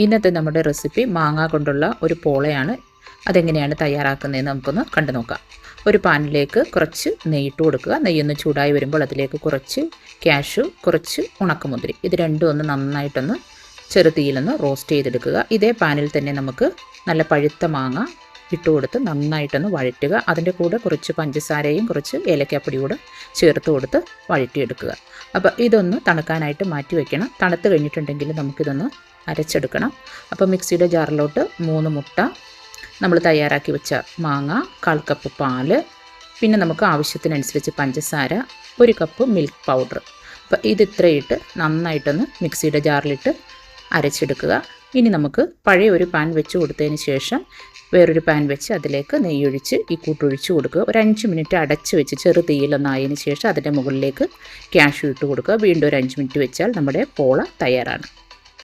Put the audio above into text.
ഇന്നത്തെ നമ്മുടെ റെസിപ്പി മാങ്ങ കൊണ്ടുള്ള ഒരു പോളയാണ്. അതെങ്ങനെയാണ് തയ്യാറാക്കുന്നതെന്ന് നമുക്കൊന്ന് കണ്ടു നോക്കാം. ഒരു പാനിലേക്ക് കുറച്ച് നെയ്യിട്ട് കൊടുക്കുക. നെയ്യൊന്ന് ചൂടായി വരുമ്പോൾ അതിലേക്ക് കുറച്ച് കാഷ്യൂ, കുറച്ച് ഉണക്കമുന്തിരി, ഇത് രണ്ടും ഒന്ന് നന്നായിട്ടൊന്ന് ചെറുതീയിലൊന്ന് റോസ്റ്റ് ചെയ്തെടുക്കുക. ഇതേ പാനിൽ തന്നെ നമുക്ക് നല്ല പഴുത്ത മാങ്ങ ഇട്ടുകൊടുത്ത് നന്നായിട്ടൊന്ന് വഴറ്റുക. അതിൻ്റെ കൂടെ കുറച്ച് പഞ്ചസാരയും കുറച്ച് ഏലക്കാപ്പൊടി കൂടെ ചേർത്ത് കൊടുത്ത് വഴറ്റിയെടുക്കുക. അപ്പോൾ ഇതൊന്ന് തണുക്കാനായിട്ട് മാറ്റി വയ്ക്കണം. തണുത്ത് കഴിഞ്ഞിട്ടുണ്ടെങ്കിൽ നമുക്കിതൊന്ന് അരച്ചെടുക്കണം. അപ്പോൾ മിക്സിയുടെ ജാറിലോട്ട് 3 മുട്ട, നമ്മൾ തയ്യാറാക്കി വെച്ച മാങ്ങ, 1/4 കപ്പ് പാല്, പിന്നെ നമുക്ക് ആവശ്യത്തിനനുസരിച്ച് പഞ്ചസാര, 1 കപ്പ് മിൽക്ക് പൗഡർ. അപ്പോൾ ഇതിത്രയിട്ട് നന്നായിട്ടൊന്ന് മിക്സിയുടെ ജാറിലിട്ട് അരച്ചെടുക്കുക. ഇനി നമുക്ക് പഴയ ഒരു പാൻ വെച്ച് കൊടുത്തതിന് ശേഷം വേറൊരു പാൻ വെച്ച് അതിലേക്ക് നെയ്യൊഴിച്ച് ഈ കൂട്ടൊഴിച്ച് കൊടുക്കുക. ഒരു 5 മിനിറ്റ് അടച്ച് വെച്ച് ചെറു തീയിലൊന്നായതിന് ശേഷം അതിൻ്റെ മുകളിലേക്ക് കാഷ്യൂ ഇട്ട് കൊടുക്കുക. വീണ്ടും ഒരു 5 മിനിറ്റ് വെച്ചാൽ നമ്മുടെ പോള തയ്യാറാണ്.